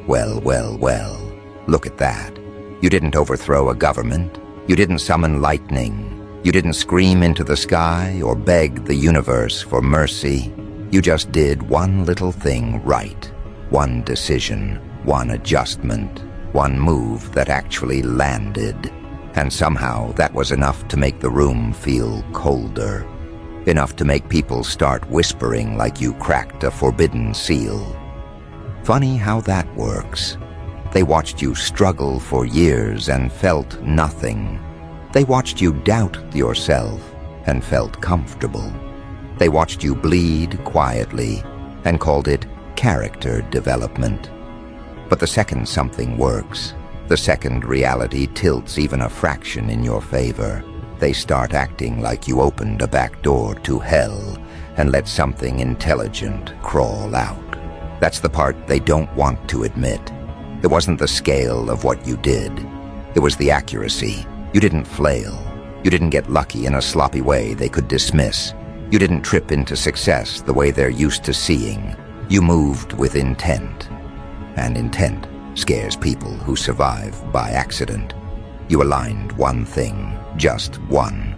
Well, well, well, look at that. You didn't overthrow a government. You didn't summon lightning. You didn't scream into the sky or beg the universe for mercy. You just did one little thing right. One decision, one adjustment, one move that actually landed. And somehow that was enough to make the room feel colder. Enough to make people start whispering like you cracked a forbidden seal. Funny how that works. They watched you struggle for years and felt nothing. They watched you doubt yourself and felt comfortable. They watched you bleed quietly and called it character development. But the second something works, the second reality tilts even a fraction in your favor, they start acting like you opened a back door to hell and let something intelligent crawl out. That's the part they don't want to admit. It wasn't the scale of what you did. It was the accuracy. You didn't flail. You didn't get lucky in a sloppy way they could dismiss. You didn't trip into success the way they're used to seeing. You moved with intent. And intent scares people who survive by accident. You aligned one thing, just one.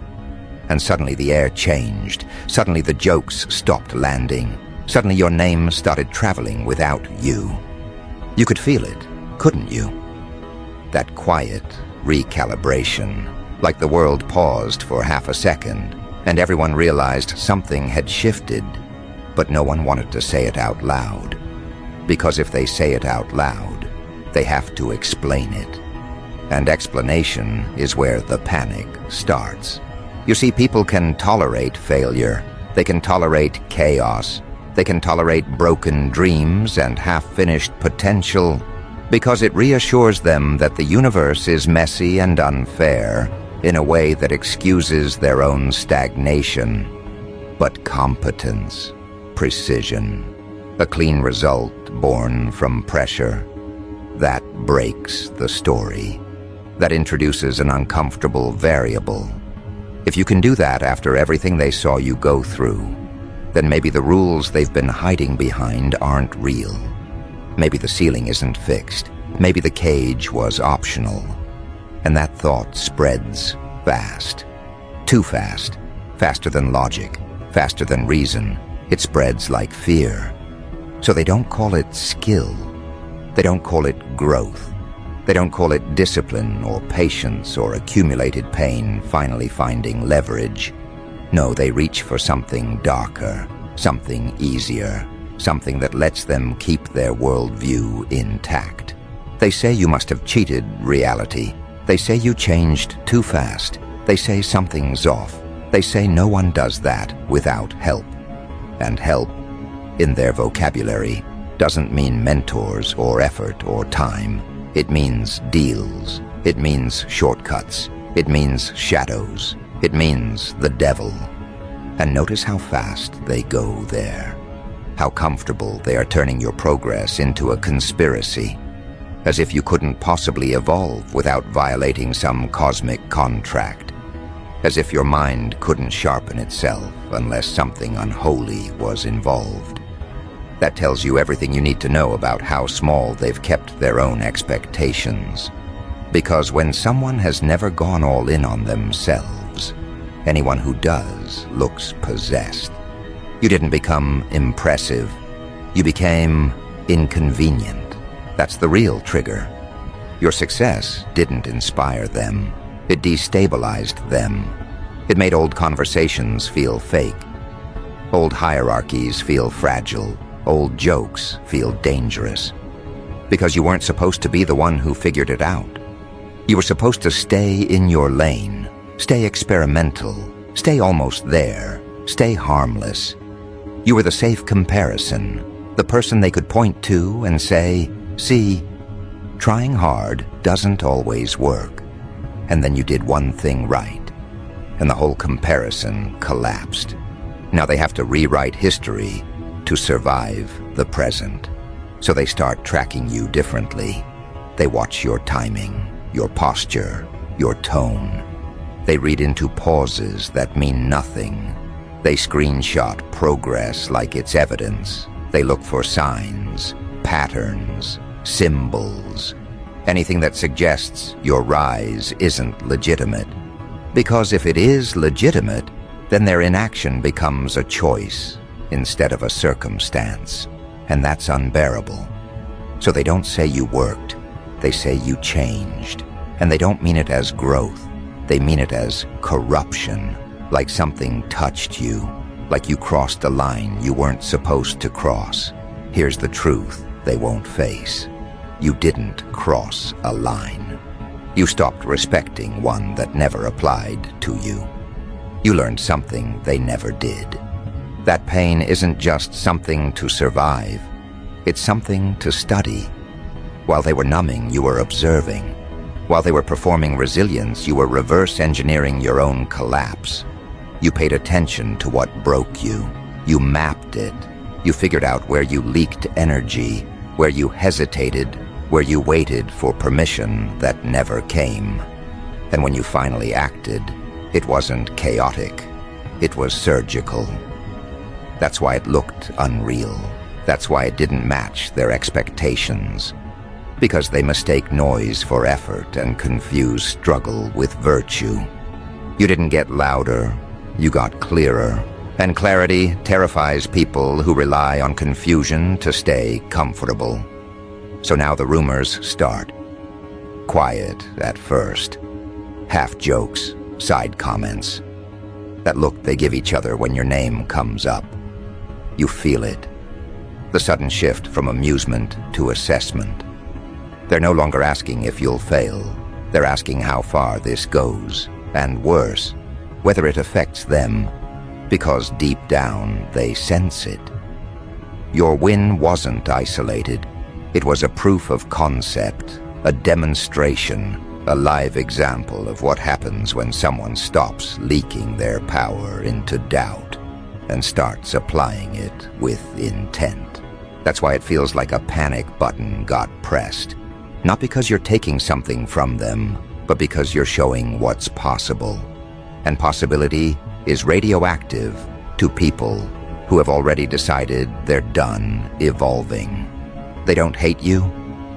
And suddenly the air changed. Suddenly the jokes stopped landing. Suddenly your name started traveling without you. You could feel it, couldn't you? That quiet recalibration, like the world paused for half a second, and everyone realized something had shifted, but no one wanted to say it out loud. Because if they say it out loud, they have to explain it. And explanation is where the panic starts. You see, people can tolerate failure. They can tolerate chaos. They can tolerate broken dreams and half-finished potential because it reassures them that the universe is messy and unfair in a way that excuses their own stagnation. But competence, precision, a clean result born from pressure, that breaks the story. That introduces an uncomfortable variable. If you can do that after everything they saw you go through, then maybe the rules they've been hiding behind aren't real. Maybe the ceiling isn't fixed. Maybe the cage was optional. And that thought spreads fast. Too fast. Faster than logic. Faster than reason. It spreads like fear. So they don't call it skill. They don't call it growth. They don't call it discipline or patience or accumulated pain finally finding leverage. No, they reach for something darker, something easier, something that lets them keep their worldview intact. They say you must have cheated reality. They say you changed too fast. They say something's off. They say no one does that without help. And help, in their vocabulary, doesn't mean mentors or effort or time. It means deals. It means shortcuts. It means shadows. It means the devil. And notice how fast they go there. How comfortable they are turning your progress into a conspiracy. As if you couldn't possibly evolve without violating some cosmic contract. As if your mind couldn't sharpen itself unless something unholy was involved. That tells you everything you need to know about how small they've kept their own expectations. Because when someone has never gone all in on themselves, anyone who does looks possessed. You didn't become impressive. You became inconvenient. That's the real trigger. Your success didn't inspire them. It destabilized them. It made old conversations feel fake. Old hierarchies feel fragile. Old jokes feel dangerous. Because you weren't supposed to be the one who figured it out. You were supposed to stay in your lane. Stay experimental. Stay almost there. Stay harmless. You were the safe comparison. The person they could point to and say, see, trying hard doesn't always work. And then you did one thing right. And the whole comparison collapsed. Now they have to rewrite history to survive the present. So they start tracking you differently. They watch your timing, your posture, your tone. They read into pauses that mean nothing. They screenshot progress like it's evidence. They look for signs, patterns, symbols, anything that suggests your rise isn't legitimate. Because if it is legitimate, then their inaction becomes a choice instead of a circumstance, and that's unbearable. So they don't say you worked, they say you changed, and they don't mean it as growth, they mean it as corruption, like something touched you, like you crossed a line you weren't supposed to cross. Here's the truth they won't face. You didn't cross a line. You stopped respecting one that never applied to you. You learned something they never did. That pain isn't just something to survive, it's something to study. While they were numbing, you were observing. While they were performing resilience, you were reverse engineering your own collapse. You paid attention to what broke you. You mapped it. You figured out where you leaked energy, where you hesitated, where you waited for permission that never came. And when you finally acted, it wasn't chaotic. It was surgical. That's why it looked unreal. That's why it didn't match their expectations. Because they mistake noise for effort and confuse struggle with virtue. You didn't get louder, you got clearer. And clarity terrifies people who rely on confusion to stay comfortable. So now the rumors start. Quiet at first. Half jokes, side comments. That look they give each other when your name comes up. You feel it. The sudden shift from amusement to assessment. They're no longer asking if you'll fail. They're asking how far this goes, and worse, whether it affects them, because deep down they sense it. Your win wasn't isolated. It was a proof of concept, a demonstration, a live example of what happens when someone stops leaking their power into doubt and starts applying it with intent. That's why it feels like a panic button got pressed. Not because you're taking something from them, but because you're showing what's possible. And possibility is radioactive to people who have already decided they're done evolving. They don't hate you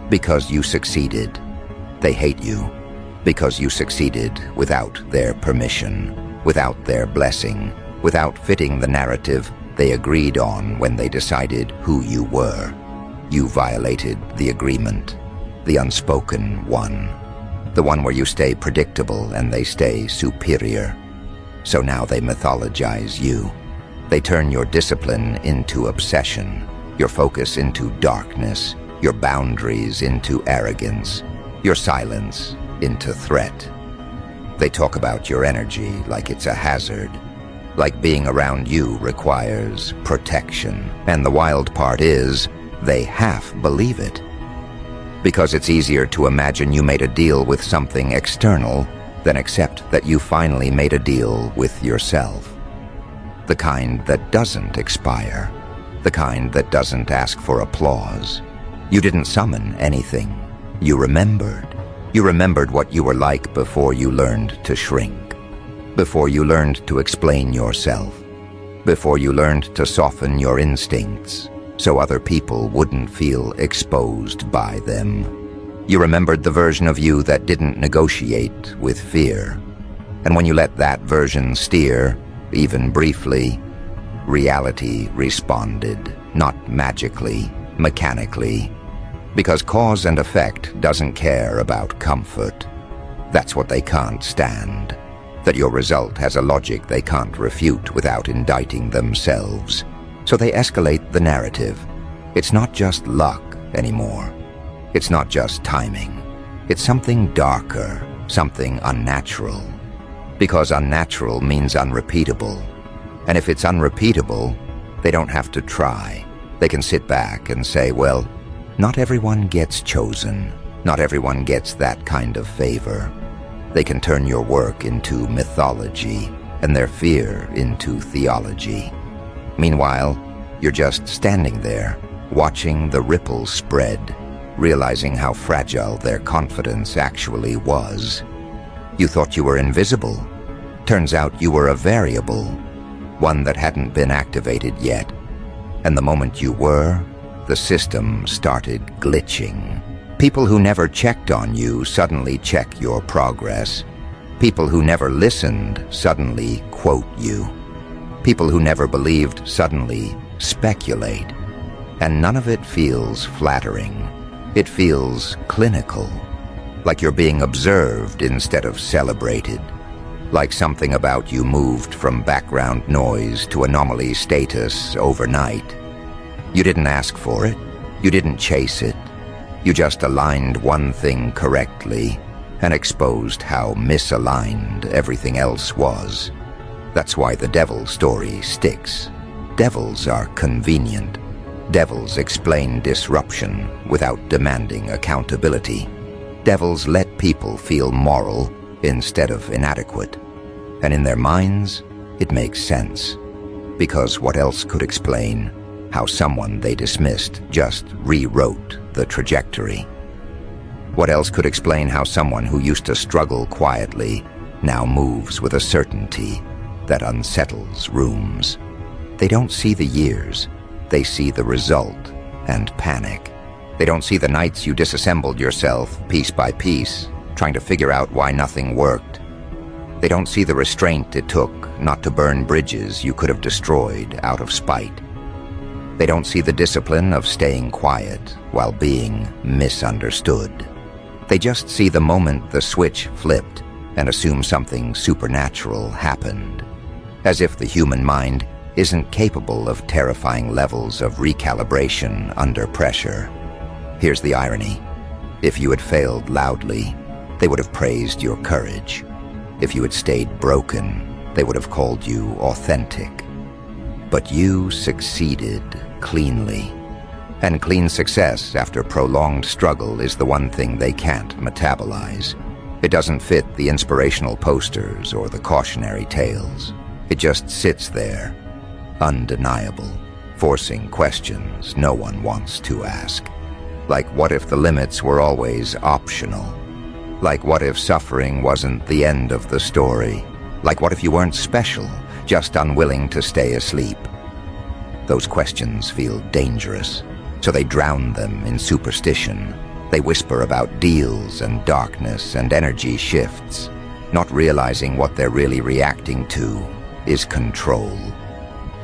because you succeeded. They hate you because you succeeded without their permission, without their blessing, without fitting the narrative they agreed on when they decided who you were. You violated the agreement, the unspoken one, the one where you stay predictable and they stay superior. So now they mythologize you. They turn your discipline into obsession, your focus into darkness, your boundaries into arrogance, your silence into threat. They talk about your energy like it's a hazard, like being around you requires protection. And the wild part is, they half believe it. Because it's easier to imagine you made a deal with something external than accept that you finally made a deal with yourself. The kind that doesn't expire, the kind that doesn't ask for applause. You didn't summon anything. You remembered. You remembered what you were like before you learned to shrink, before you learned to explain yourself, before you learned to soften your instincts so other people wouldn't feel exposed by them. You remembered the version of you that didn't negotiate with fear. And when you let that version steer, even briefly, reality responded, not magically, mechanically, because cause and effect doesn't care about comfort. That's what they can't stand, that your result has a logic they can't refute without indicting themselves. So they escalate the narrative. It's not just luck anymore. It's not just timing. It's something darker, something unnatural. Because unnatural means unrepeatable. And if it's unrepeatable, they don't have to try. They can sit back and say, well, not everyone gets chosen. Not everyone gets that kind of favor. They can turn your work into mythology and their fear into theology. Meanwhile, you're just standing there, watching the ripples spread, realizing how fragile their confidence actually was. You thought you were invisible. Turns out you were a variable, one that hadn't been activated yet. And the moment you were, the system started glitching. People who never checked on you suddenly check your progress. People who never listened suddenly quote you. People who never believed suddenly speculate. And none of it feels flattering. It feels clinical, like you're being observed instead of celebrated, like something about you moved from background noise to anomaly status overnight. You didn't ask for it. You didn't chase it. You just aligned one thing correctly and exposed how misaligned everything else was. That's why the devil story sticks. Devils are convenient. Devils explain disruption without demanding accountability. Devils let people feel moral instead of inadequate. And in their minds, it makes sense. Because what else could explain how someone they dismissed just rewrote the trajectory? What else could explain how someone who used to struggle quietly now moves with a certainty that unsettles rooms? They don't see the years. They see the result and panic. They don't see the nights you disassembled yourself piece by piece, trying to figure out why nothing worked. They don't see the restraint it took not to burn bridges you could have destroyed out of spite. They don't see the discipline of staying quiet while being misunderstood. They just see the moment the switch flipped and assume something supernatural happened, as if the human mind isn't capable of terrifying levels of recalibration under pressure. Here's the irony. If you had failed loudly, they would have praised your courage. If you had stayed broken, they would have called you authentic. But you succeeded cleanly. And clean success after prolonged struggle is the one thing they can't metabolize. It doesn't fit the inspirational posters or the cautionary tales. It just sits there, undeniable, forcing questions no one wants to ask. Like, what if the limits were always optional? Like, what if suffering wasn't the end of the story? Like, what if you weren't special, just unwilling to stay asleep? Those questions feel dangerous, so they drown them in superstition. They whisper about deals and darkness and energy shifts, not realizing what they're really reacting to is control.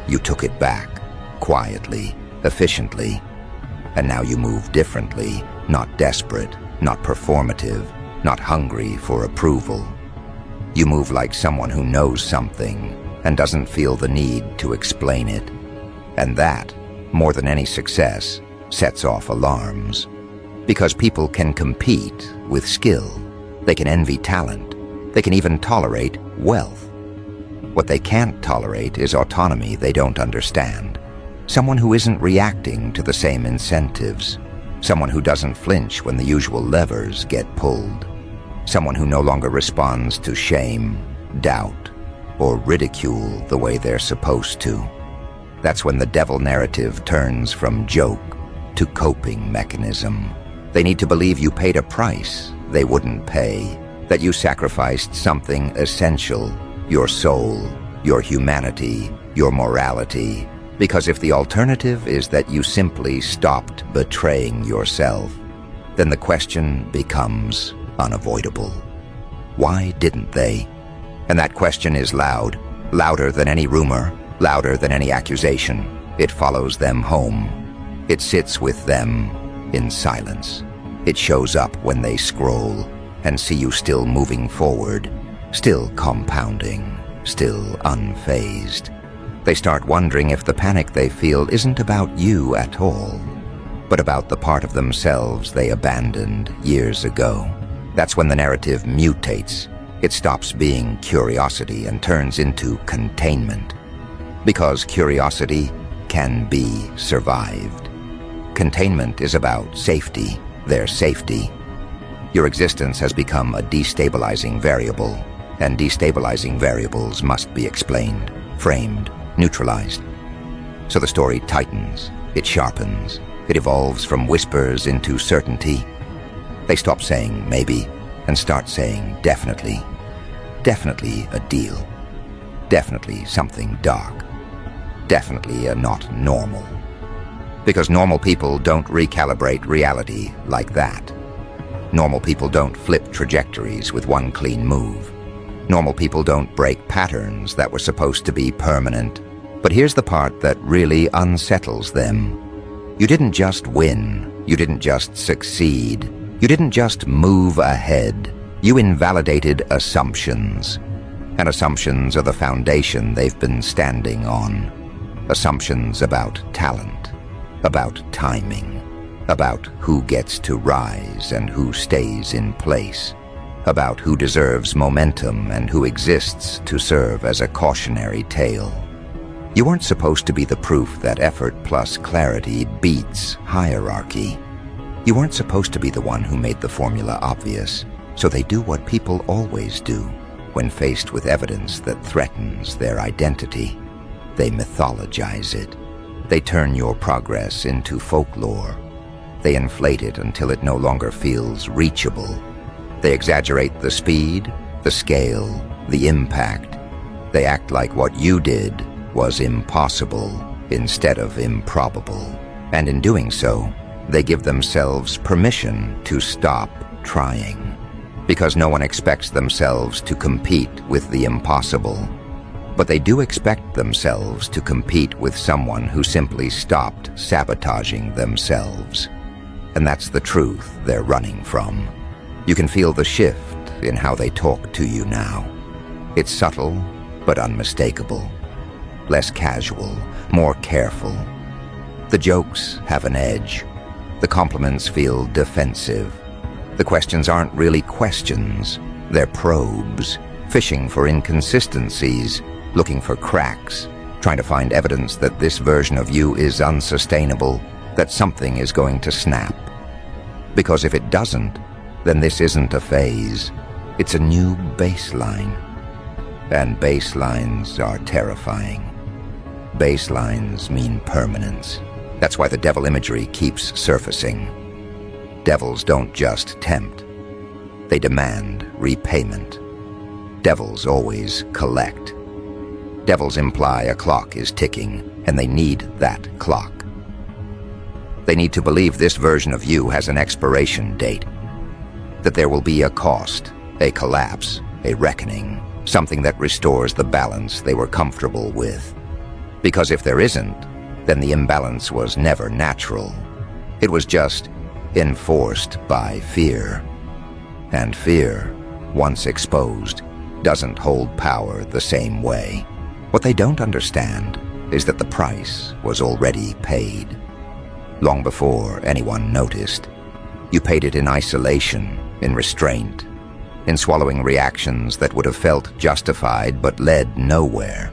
You took it back, quietly, efficiently, and now you move differently, not desperate, not performative, not hungry for approval. You move like someone who knows something and doesn't feel the need to explain it. And that, more than any success, sets off alarms. Because people can compete with skill. They can envy talent. They can even tolerate wealth. What they can't tolerate is autonomy they don't understand. Someone who isn't reacting to the same incentives. Someone who doesn't flinch when the usual levers get pulled. Someone who no longer responds to shame, doubt, or ridicule the way they're supposed to. That's when the devil narrative turns from joke to coping mechanism. They need to believe you paid a price they wouldn't pay, that you sacrificed something essential, your soul, your humanity, your morality, because if the alternative is that you simply stopped betraying yourself, then the question becomes unavoidable. Why didn't they? And that question is loud, louder than any rumor, louder than any accusation. It follows them home. It sits with them in silence. It shows up when they scroll and see you still moving forward, still compounding, still unfazed. They start wondering if the panic they feel isn't about you at all, but about the part of themselves they abandoned years ago. That's when the narrative mutates. It stops being curiosity and turns into containment. Because curiosity can be survived. Containment is about safety, their safety. Your existence has become a destabilizing variable, and destabilizing variables must be explained, framed, neutralized. So the story tightens, it sharpens, it evolves from whispers into certainty. They stop saying maybe and start saying definitely. Definitely a deal. Definitely something dark. Definitely a not normal. Because normal people don't recalibrate reality like that. Normal people don't flip trajectories with one clean move. Normal people don't break patterns that were supposed to be permanent. But here's the part that really unsettles them. You didn't just win. You didn't just succeed. You didn't just move ahead. You invalidated assumptions. And assumptions are the foundation they've been standing on. Assumptions about talent, about timing, about who gets to rise and who stays in place, about who deserves momentum and who exists to serve as a cautionary tale. You weren't supposed to be the proof that effort plus clarity beats hierarchy. You weren't supposed to be the one who made the formula obvious, so they do what people always do when faced with evidence that threatens their identity. They mythologize it. They turn your progress into folklore. They inflate it until it no longer feels reachable. They exaggerate the speed, the scale, the impact. They act like what you did was impossible instead of improbable. And in doing so, they give themselves permission to stop trying. Because no one expects themselves to compete with the impossible. But they do expect themselves to compete with someone who simply stopped sabotaging themselves. And that's the truth they're running from. You can feel the shift in how they talk to you now. It's subtle, but unmistakable. Less casual, more careful. The jokes have an edge. The compliments feel defensive. The questions aren't really questions. They're probes, fishing for inconsistencies, looking for cracks, trying to find evidence that this version of you is unsustainable, that something is going to snap. Because if it doesn't, then this isn't a phase. It's a new baseline. And baselines are terrifying. Baselines mean permanence. That's why the devil imagery keeps surfacing. Devils don't just tempt. They demand repayment. Devils always collect. Devils imply a clock is ticking, and they need that clock. They need to believe this version of you has an expiration date, that there will be a cost, a collapse, a reckoning, something that restores the balance they were comfortable with. Because if there isn't, then the imbalance was never natural. It was just enforced by fear. And fear, once exposed, doesn't hold power the same way. What they don't understand is that the price was already paid. Long before anyone noticed. You paid it in isolation, in restraint, in swallowing reactions that would have felt justified but led nowhere.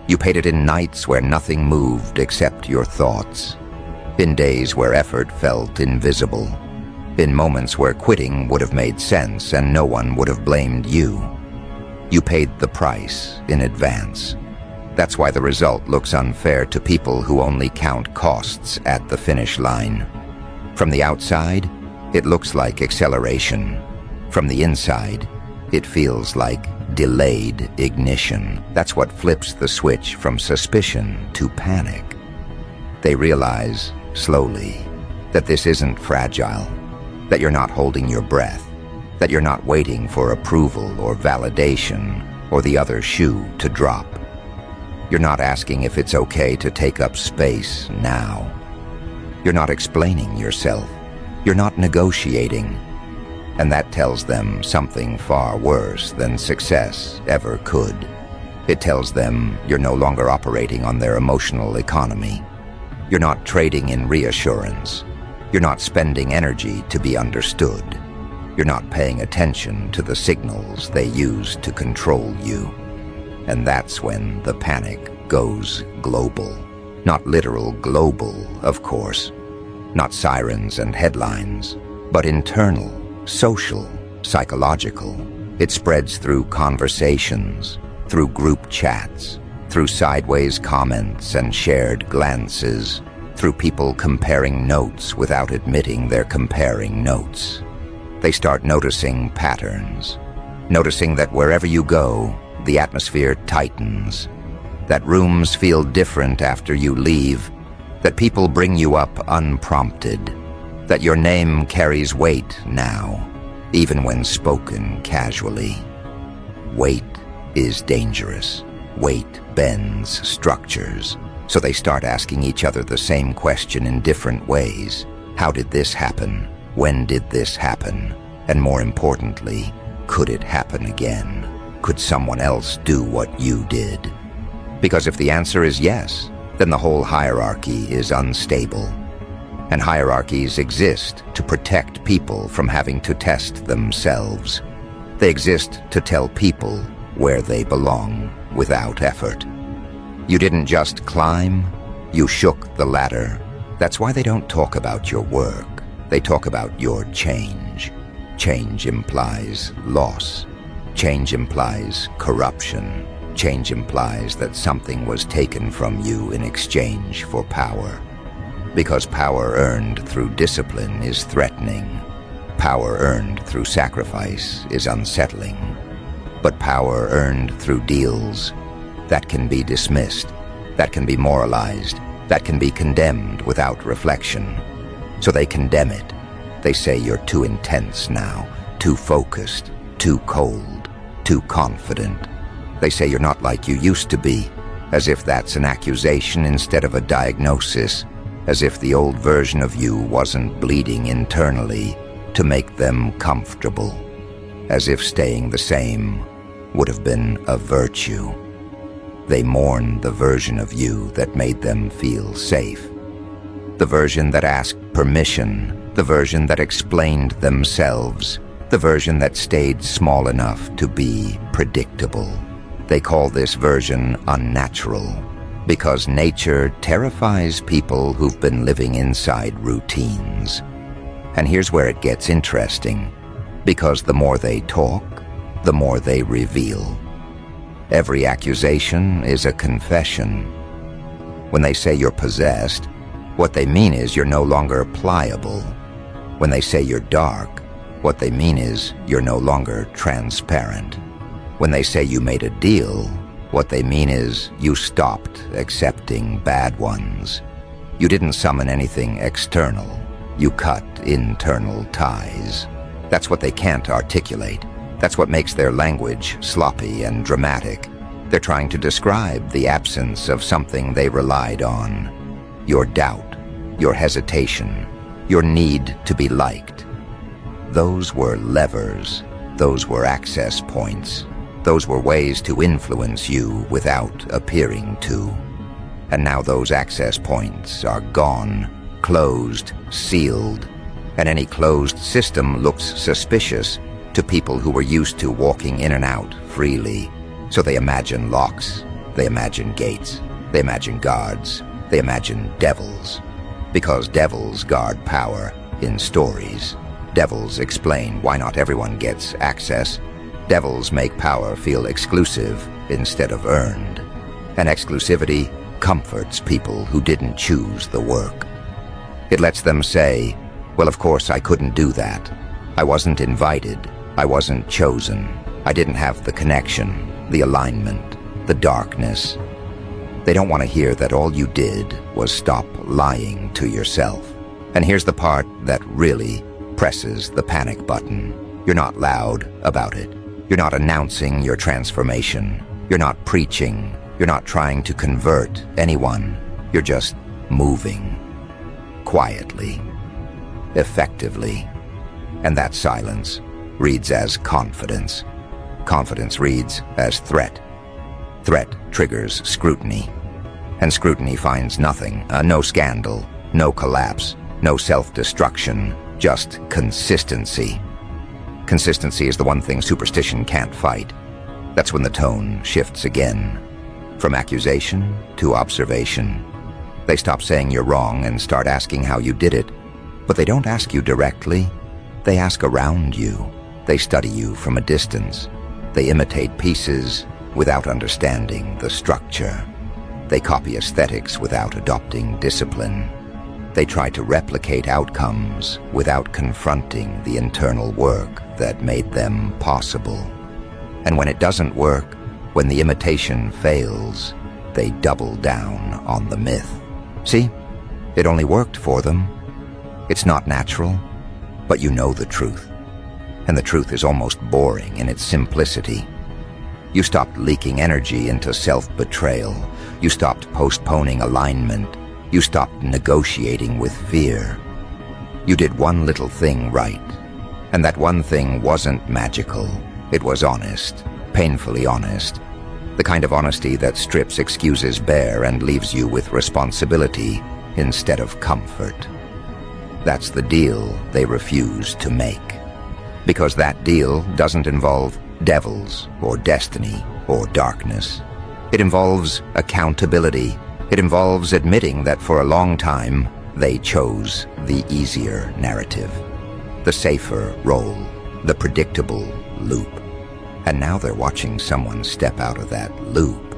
You paid it in nights where nothing moved except your thoughts, in days where effort felt invisible, in moments where quitting would have made sense and no one would have blamed you. You paid the price in advance. That's why the result looks unfair to people who only count costs at the finish line. From the outside, it looks like acceleration. From the inside, it feels like delayed ignition. That's what flips the switch from suspicion to panic. They realize, slowly, that this isn't fragile, that you're not holding your breath, that you're not waiting for approval or validation or the other shoe to drop. You're not asking if it's okay to take up space now. You're not explaining yourself. You're not negotiating. And that tells them something far worse than success ever could. It tells them you're no longer operating on their emotional economy. You're not trading in reassurance. You're not spending energy to be understood. You're not paying attention to the signals they use to control you. And that's when the panic goes global. Not literal global, of course. Not sirens and headlines, but internal, social, psychological. It spreads through conversations, through group chats, through sideways comments and shared glances, through people comparing notes without admitting they're comparing notes. They start noticing patterns, noticing that wherever you go, the atmosphere tightens, that rooms feel different after you leave, that people bring you up unprompted, that your name carries weight now, even when spoken casually. Weight is dangerous. Weight bends structures. So they start asking each other the same question in different ways. How did this happen? When did this happen? And more importantly, could it happen again? Could someone else do what you did? Because if the answer is yes, then the whole hierarchy is unstable. And hierarchies exist to protect people from having to test themselves. They exist to tell people where they belong without effort. You didn't just climb, you shook the ladder. That's why they don't talk about your work. They talk about your change. Change implies loss. Change implies corruption. Change implies that something was taken from you in exchange for power. Because power earned through discipline is threatening. Power earned through sacrifice is unsettling. But power earned through deals, that can be dismissed, that can be moralized, that can be condemned without reflection. So they condemn it. They say you're too intense now, too focused, too cold, too confident. They say you're not like you used to be, as if that's an accusation instead of a diagnosis, as if the old version of you wasn't bleeding internally to make them comfortable, as if staying the same would have been a virtue. They mourn the version of you that made them feel safe, the version that asked permission, the version that explained themselves, the version that stayed small enough to be predictable. They call this version unnatural, because nature terrifies people who've been living inside routines. And here's where it gets interesting, because the more they talk, the more they reveal. Every accusation is a confession. When they say you're possessed, what they mean is you're no longer pliable. When they say you're dark, what they mean is you're no longer transparent. When they say you made a deal, what they mean is you stopped accepting bad ones. You didn't summon anything external. You cut internal ties. That's what they can't articulate. That's what makes their language sloppy and dramatic. They're trying to describe the absence of something they relied on. Your doubt, your hesitation, your need to be liked. Those were levers. Those were access points. Those were ways to influence you without appearing to. And now those access points are gone, closed, sealed, and any closed system looks suspicious to people who were used to walking in and out freely. So they imagine locks, they imagine gates, they imagine guards, they imagine devils. Because devils guard power in stories. Devils explain why not everyone gets access. Devils make power feel exclusive instead of earned. And exclusivity comforts people who didn't choose the work. It lets them say, well, of course I couldn't do that. I wasn't invited. I wasn't chosen. I didn't have the connection, the alignment, the darkness. They don't want to hear that all you did was stop lying to yourself. And here's the part that really presses the panic button. You're not loud about it. You're not announcing your transformation. You're not preaching. You're not trying to convert anyone. You're just moving. Quietly. Effectively. And that silence reads as confidence. Confidence reads as threat. Threat triggers scrutiny. And scrutiny finds nothing. No scandal. No collapse. No self-destruction. Just consistency. Consistency is the one thing superstition can't fight. That's when the tone shifts again. From accusation to observation. They stop saying you're wrong and start asking how you did it. But they don't ask you directly. They ask around you. They study you from a distance. They imitate pieces without understanding the structure. They copy aesthetics without adopting discipline. They try to replicate outcomes without confronting the internal work that made them possible. And when it doesn't work, when the imitation fails, they double down on the myth. See? It only worked for them. It's not natural, but you know the truth. And the truth is almost boring in its simplicity. You stopped leaking energy into self-betrayal. You stopped postponing alignment. You stopped negotiating with fear. You did one little thing right. And that one thing wasn't magical. It was honest, painfully honest. The kind of honesty that strips excuses bare and leaves you with responsibility instead of comfort. That's the deal they refuse to make. Because that deal doesn't involve devils or destiny or darkness. It involves accountability. It involves admitting that for a long time they chose the easier narrative, the safer role, the predictable loop. And now they're watching someone step out of that loop,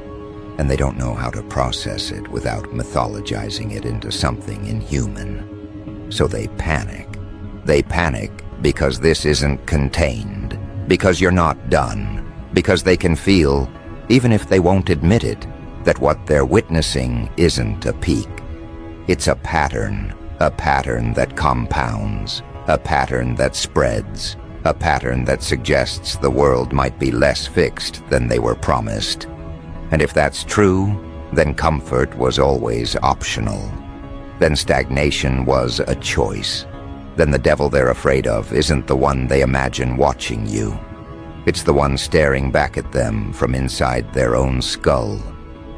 and they don't know how to process it without mythologizing it into something inhuman. So they panic. They panic because this isn't contained, because you're not done, because they can feel, even if they won't admit it, that what they're witnessing isn't a peak. It's a pattern that compounds, a pattern that spreads, a pattern that suggests the world might be less fixed than they were promised. And if that's true, then comfort was always optional. Then stagnation was a choice. Then the devil they're afraid of isn't the one they imagine watching you. It's the one staring back at them from inside their own skull.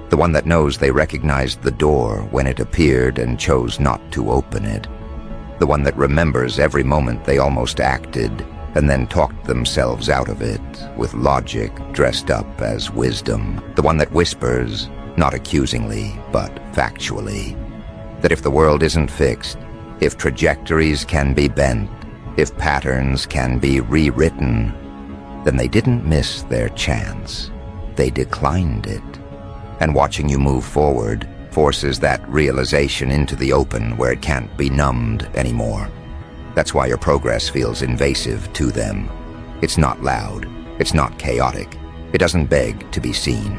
The one that knows they recognized the door when it appeared and chose not to open it. The one that remembers every moment they almost acted and then talked themselves out of it with logic dressed up as wisdom. The one that whispers, not accusingly, but factually, that if the world isn't fixed, if trajectories can be bent, if patterns can be rewritten, then they didn't miss their chance. They declined it. And watching you move forward forces that realization into the open where it can't be numbed anymore. That's why your progress feels invasive to them. It's not loud. It's not chaotic. It doesn't beg to be seen.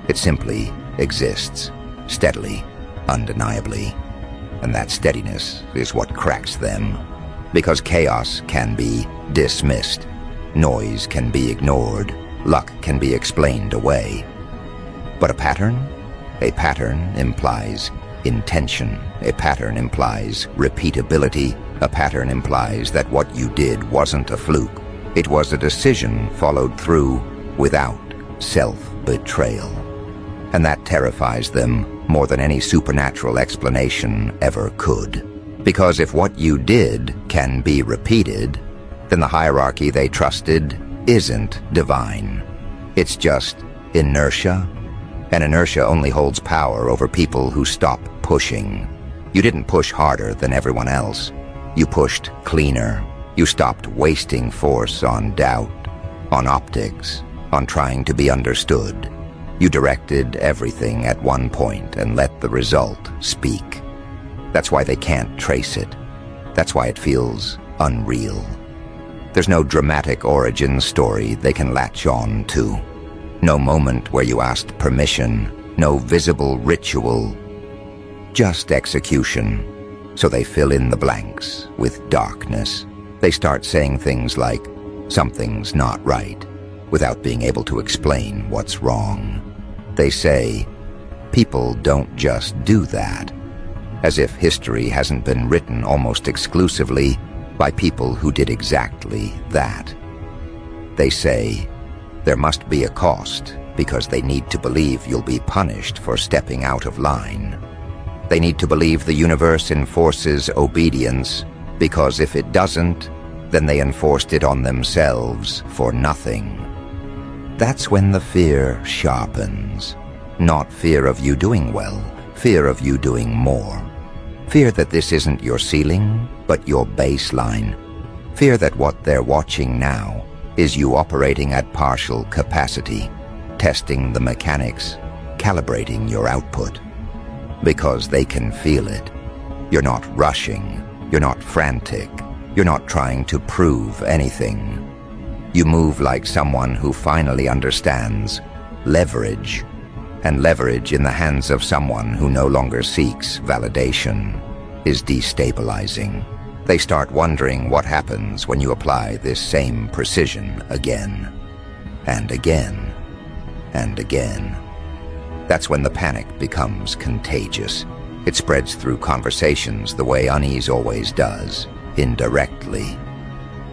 It simply exists, steadily, undeniably. And that steadiness is what cracks them. Because chaos can be dismissed. Noise can be ignored. Luck can be explained away. But a pattern? A pattern implies intention. A pattern implies repeatability. A pattern implies that what you did wasn't a fluke. It was a decision followed through without self-betrayal. And that terrifies them more than any supernatural explanation ever could. Because if what you did can be repeated, then the hierarchy they trusted isn't divine. It's just inertia. And inertia only holds power over people who stop pushing. You didn't push harder than everyone else. You pushed cleaner. You stopped wasting force on doubt, on optics, on trying to be understood. You directed everything at one point and let the result speak. That's why they can't trace it. That's why it feels unreal. There's no dramatic origin story they can latch on to. No moment where you asked permission, no visible ritual, just execution. So they fill in the blanks with darkness. They start saying things like, something's not right, without being able to explain what's wrong. They say, people don't just do that, as if history hasn't been written almost exclusively by people who did exactly that. They say, there must be a cost because they need to believe you'll be punished for stepping out of line. They need to believe the universe enforces obedience because if it doesn't, then they enforced it on themselves for nothing. That's when the fear sharpens. Not fear of you doing well, fear of you doing more. Fear that this isn't your ceiling, but your baseline. Fear that what they're watching now is you operating at partial capacity, testing the mechanics, calibrating your output. Because they can feel it. You're not rushing. You're not frantic. You're not trying to prove anything. You move like someone who finally understands leverage. And leverage in the hands of someone who no longer seeks validation is destabilizing. They start wondering what happens when you apply this same precision again, and again, and again. That's when the panic becomes contagious. It spreads through conversations the way unease always does, indirectly.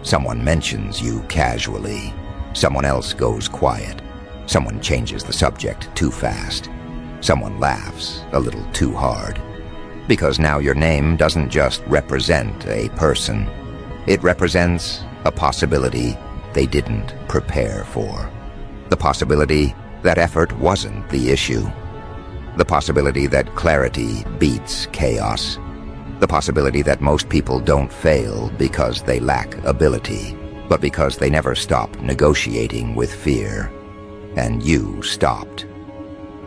Someone mentions you casually. Someone else goes quiet. Someone changes the subject too fast. Someone laughs a little too hard. Because now your name doesn't just represent a person. It represents a possibility they didn't prepare for. The possibility that effort wasn't the issue. The possibility that clarity beats chaos. The possibility that most people don't fail because they lack ability, but because they never stop negotiating with fear. And you stopped.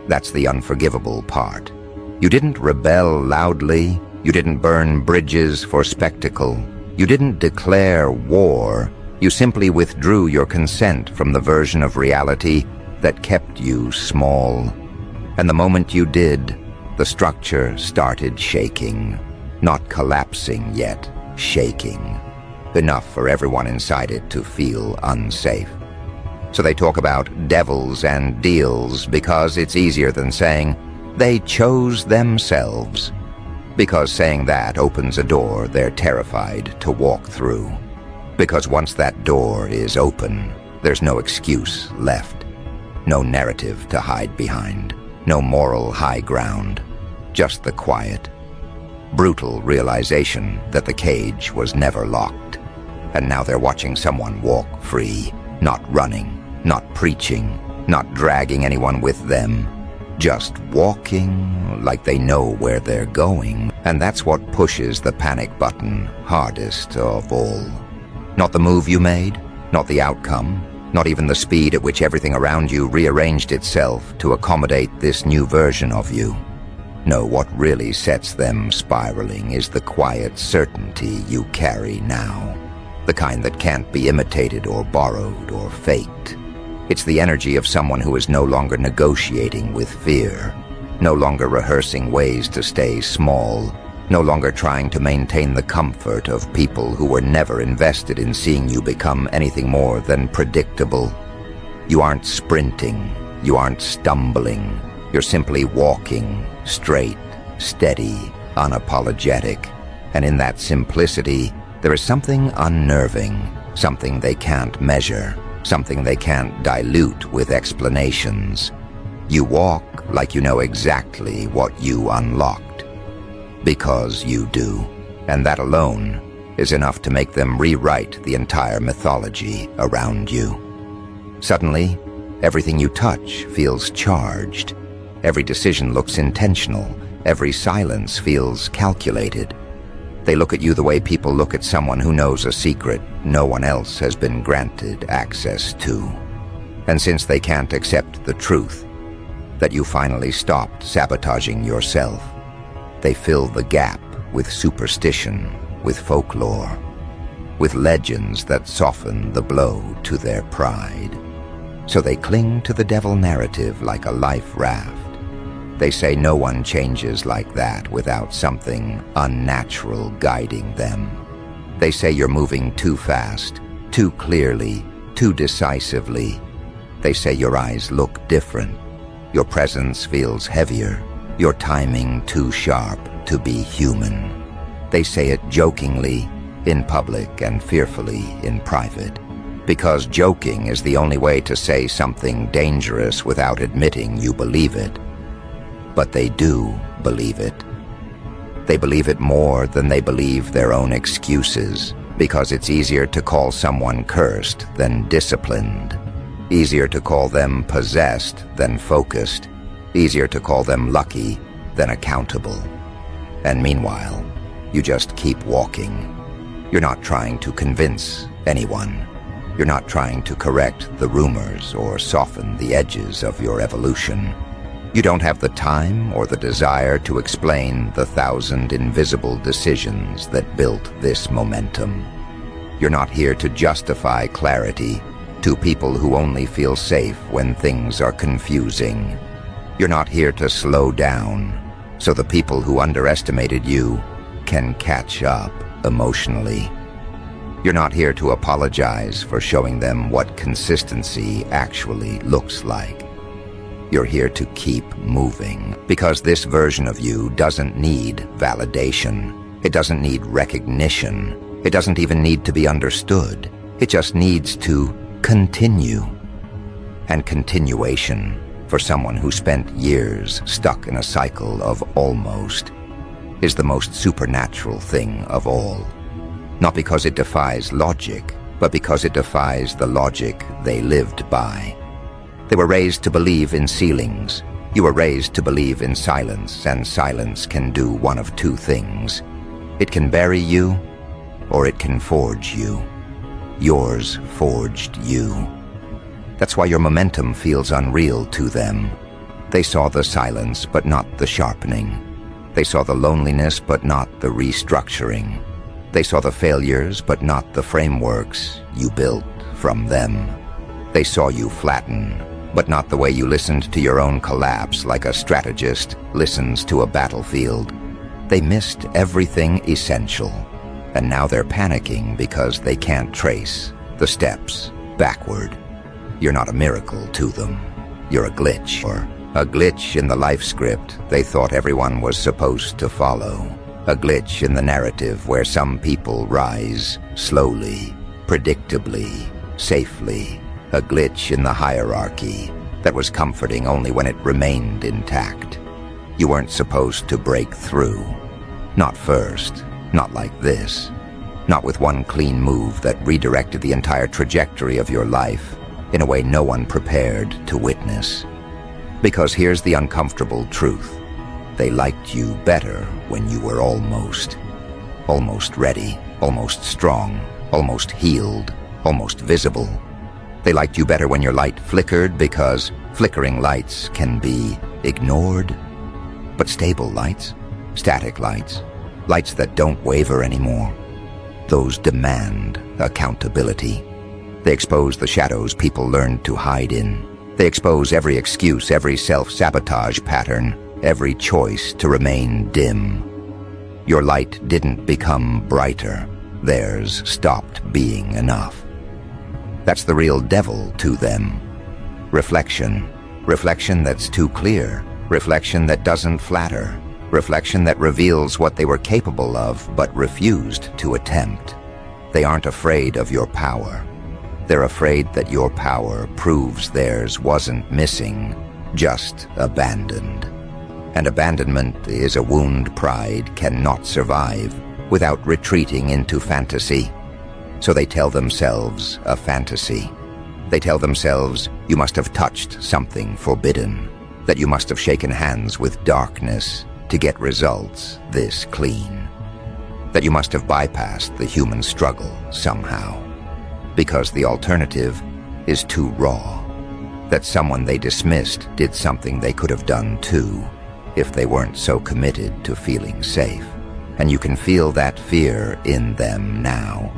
That's the unforgivable part. You didn't rebel loudly. You didn't burn bridges for spectacle. You didn't declare war. You simply withdrew your consent from the version of reality that kept you small. And the moment you did, the structure started shaking. Not collapsing yet, shaking. Enough for everyone inside it to feel unsafe. So they talk about devils and deals because it's easier than saying they chose themselves. Because saying that opens a door they're terrified to walk through. Because once that door is open, there's no excuse left. No narrative to hide behind. No moral high ground. Just the quiet, brutal realization that the cage was never locked. And now they're watching someone walk free, not running, not preaching, not dragging anyone with them. Just walking like they know where they're going. And that's what pushes the panic button hardest of all. Not the move you made, not the outcome, not even the speed at which everything around you rearranged itself to accommodate this new version of you. No, what really sets them spiraling is the quiet certainty you carry now. The kind that can't be imitated or borrowed or faked. It's the energy of someone who is no longer negotiating with fear, no longer rehearsing ways to stay small, no longer trying to maintain the comfort of people who were never invested in seeing you become anything more than predictable. You aren't sprinting, you aren't stumbling, you're simply walking, straight, steady, unapologetic. And in that simplicity, there is something unnerving, something they can't measure, something they can't dilute with explanations. You walk like you know exactly what you unlocked. Because you do. And that alone is enough to make them rewrite the entire mythology around you. Suddenly, everything you touch feels charged. Every decision looks intentional. Every silence feels calculated. They look at you the way people look at someone who knows a secret no one else has been granted access to. And since they can't accept the truth, that you finally stopped sabotaging yourself, they fill the gap with superstition, with folklore, with legends that soften the blow to their pride. So they cling to the devil narrative like a life raft. They say no one changes like that without something unnatural guiding them. They say you're moving too fast, too clearly, too decisively. They say your eyes look different. Your presence feels heavier. Your timing too sharp to be human. They say it jokingly in public and fearfully in private. Because joking is the only way to say something dangerous without admitting you believe it. But they do believe it. They believe it more than they believe their own excuses, because it's easier to call someone cursed than disciplined, easier to call them possessed than focused, easier to call them lucky than accountable. And meanwhile, you just keep walking. You're not trying to convince anyone. You're not trying to correct the rumors or soften the edges of your evolution. You don't have the time or the desire to explain the 1,000 invisible decisions that built this momentum. You're not here to justify clarity to people who only feel safe when things are confusing. You're not here to slow down, so the people who underestimated you can catch up emotionally. You're not here to apologize for showing them what consistency actually looks like. You're here to keep moving, because this version of you doesn't need validation. It doesn't need recognition. It doesn't even need to be understood. It just needs to continue. And continuation, for someone who spent years stuck in a cycle of almost, is the most supernatural thing of all. Not because it defies logic, but because it defies the logic they lived by. They were raised to believe in ceilings. You were raised to believe in silence, and silence can do one of two things. It can bury you, or it can forge you. Yours forged you. That's why your momentum feels unreal to them. They saw the silence, but not the sharpening. They saw the loneliness, but not the restructuring. They saw the failures, but not the frameworks you built from them. They saw you flatten, but not the way you listened to your own collapse like a strategist listens to a battlefield. They missed everything essential, and now they're panicking because they can't trace the steps backward. You're not a miracle to them. You're a glitch, or a glitch in the life script they thought everyone was supposed to follow. A glitch in the narrative where some people rise slowly, predictably, safely. A glitch in the hierarchy that was comforting only when it remained intact. You weren't supposed to break through. Not first, not like this. Not with one clean move that redirected the entire trajectory of your life in a way no one prepared to witness. Because here's the uncomfortable truth. They liked you better when you were almost ready, almost strong, almost healed, almost visible. They liked you better when your light flickered, because flickering lights can be ignored. But stable lights, static lights, lights that don't waver anymore, those demand accountability. They expose the shadows people learned to hide in. They expose every excuse, every self-sabotage pattern, every choice to remain dim. Your light didn't become brighter. Theirs stopped being enough. That's the real devil to them. Reflection. Reflection that's too clear. Reflection that doesn't flatter. Reflection that reveals what they were capable of but refused to attempt. They aren't afraid of your power. They're afraid that your power proves theirs wasn't missing, just abandoned. And abandonment is a wound pride cannot survive without retreating into fantasy. So they tell themselves a fantasy. They tell themselves you must have touched something forbidden, that you must have shaken hands with darkness to get results this clean, that you must have bypassed the human struggle somehow, because the alternative is too raw, that someone they dismissed did something they could have done too, if they weren't so committed to feeling safe. And you can feel that fear in them now.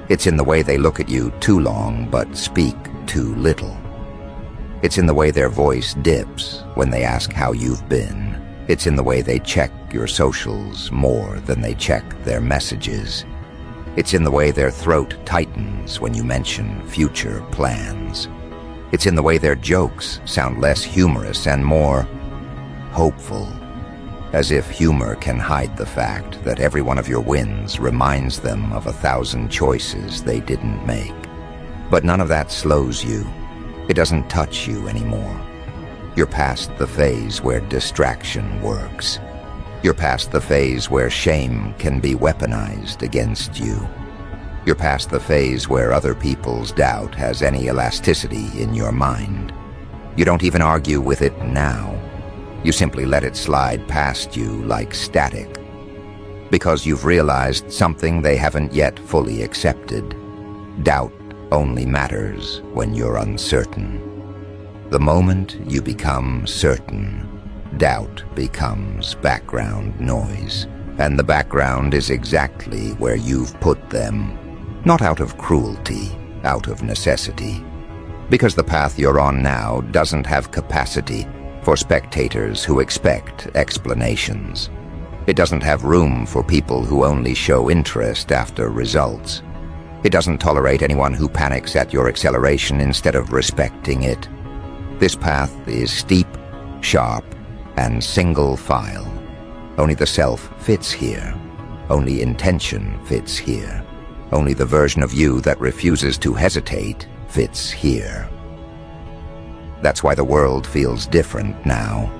It's in the way they look at you too long but speak too little. It's in the way their voice dips when they ask how you've been. It's in the way they check your socials more than they check their messages. It's in the way their throat tightens when you mention future plans. It's in the way their jokes sound less humorous and more hopeful, as if humor can hide the fact that every one of your wins reminds them of 1,000 choices they didn't make. But none of that slows you. It doesn't touch you anymore. You're past the phase where distraction works. You're past the phase where shame can be weaponized against you. You're past the phase where other people's doubt has any elasticity in your mind. You don't even argue with it now. You simply let it slide past you like static, because you've realized something they haven't yet fully accepted. Doubt only matters when you're uncertain. The moment you become certain, doubt becomes background noise, and the background is exactly where you've put them, not out of cruelty, out of necessity, because the path you're on now doesn't have capacity for spectators who expect explanations. It doesn't have room for people who only show interest after results. It doesn't tolerate anyone who panics at your acceleration instead of respecting it. This path is steep, sharp, and single file. Only the self fits here. Only intention fits here. Only the version of you that refuses to hesitate fits here. That's why the world feels different now.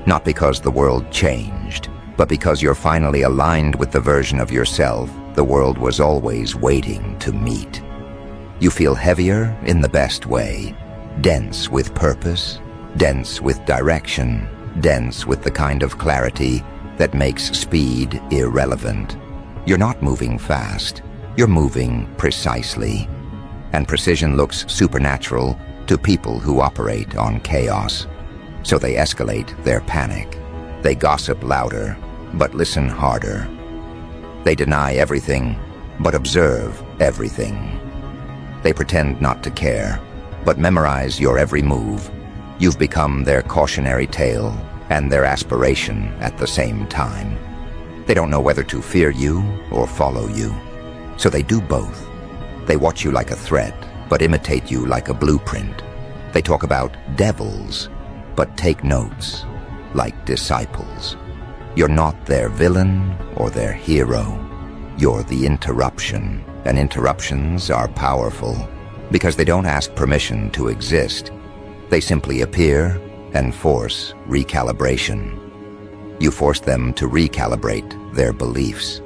Not because the world changed, but because you're finally aligned with the version of yourself the world was always waiting to meet. You feel heavier in the best way, dense with purpose, dense with direction, dense with the kind of clarity that makes speed irrelevant. You're not moving fast, you're moving precisely. And precision looks supernatural to people who operate on chaos. So they escalate their panic. They gossip louder, but listen harder. They deny everything, but observe everything. They pretend not to care, but memorize your every move. You've become their cautionary tale and their aspiration at the same time. They don't know whether to fear you or follow you, so they do both. They watch you like a threat, but imitate you like a blueprint. They talk about devils, but take notes like disciples. You're not their villain or their hero. You're the interruption, and interruptions are powerful because they don't ask permission to exist. They simply appear and force recalibration. You force them to recalibrate their beliefs,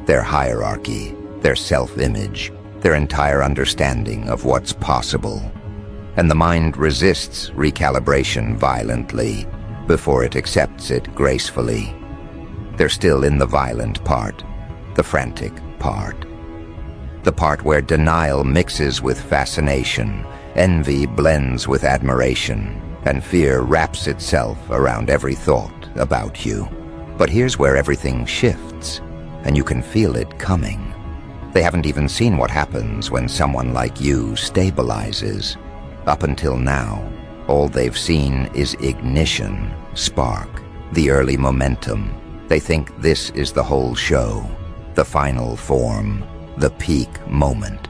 their hierarchy, their self-image, their entire understanding of what's possible. And the mind resists recalibration violently before it accepts it gracefully. They're still in the violent part, the frantic part. The part where denial mixes with fascination, envy blends with admiration, and fear wraps itself around every thought about you. But here's where everything shifts, and you can feel it coming. They haven't even seen what happens when someone like you stabilizes. Up until now, all they've seen is ignition, spark, the early momentum. They think this is the whole show, the final form, the peak moment.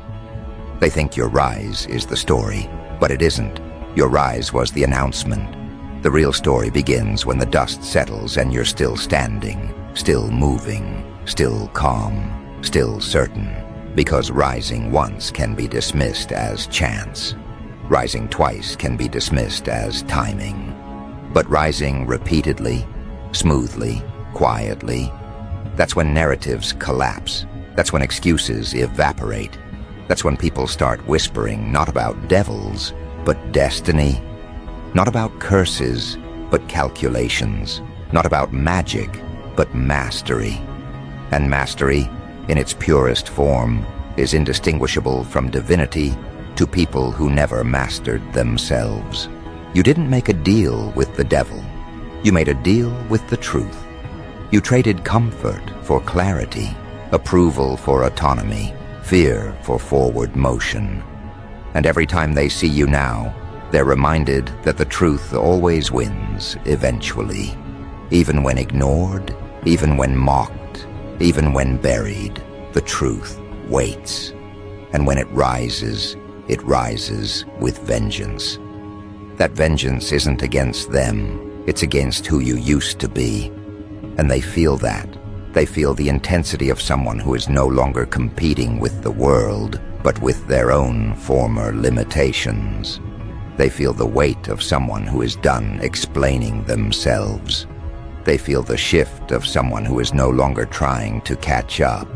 They think your rise is the story, but it isn't. Your rise was the announcement. The real story begins when the dust settles and you're still standing, still moving, still calm, still certain. Because rising once can be dismissed as chance. Rising twice can be dismissed as timing. But rising repeatedly, smoothly, quietly, that's when narratives collapse. That's when excuses evaporate. That's when people start whispering not about devils, but destiny. Not about curses, but calculations. Not about magic, but mastery. And mastery, in its purest form, is indistinguishable from divinity to people who never mastered themselves. You didn't make a deal with the devil. You made a deal with the truth. You traded comfort for clarity, approval for autonomy, fear for forward motion. And every time they see you now, they're reminded that the truth always wins eventually. Even when ignored, even when mocked, even when buried, the truth waits. And when it rises with vengeance. That vengeance isn't against them, it's against who you used to be. And they feel that. They feel the intensity of someone who is no longer competing with the world, but with their own former limitations. They feel the weight of someone who is done explaining themselves. They feel the shift of someone who is no longer trying to catch up.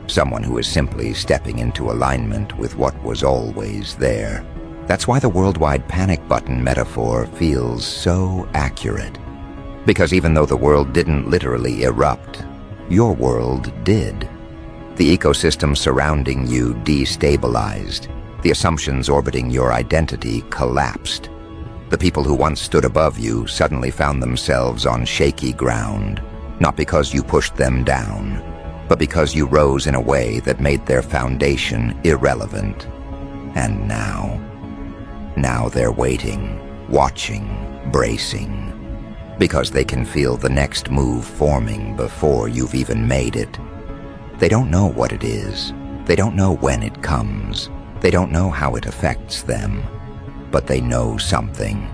Someone who is simply stepping into alignment with what was always there. That's why the worldwide panic button metaphor feels so accurate. Because even though the world didn't literally erupt, your world did. The ecosystem surrounding you destabilized. The assumptions orbiting your identity collapsed. The people who once stood above you suddenly found themselves on shaky ground, not because you pushed them down, but because you rose in a way that made their foundation irrelevant. And now they're waiting, watching, bracing, because they can feel the next move forming before you've even made it. They don't know what it is. They don't know when it comes. They don't know how it affects them. But they know something.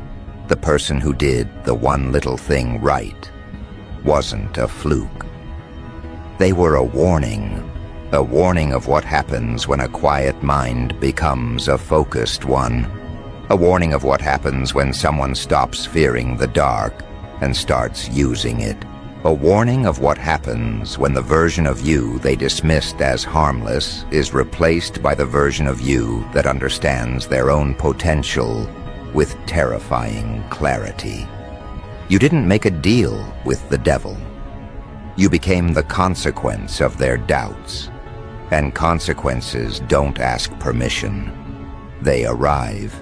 The person who did the one little thing right wasn't a fluke. They were a warning of what happens when a quiet mind becomes a focused one, a warning of what happens when someone stops fearing the dark and starts using it, a warning of what happens when the version of you they dismissed as harmless is replaced by the version of you that understands their own potential with terrifying clarity. You didn't make a deal with the devil. You became the consequence of their doubts. And consequences don't ask permission. They arrive.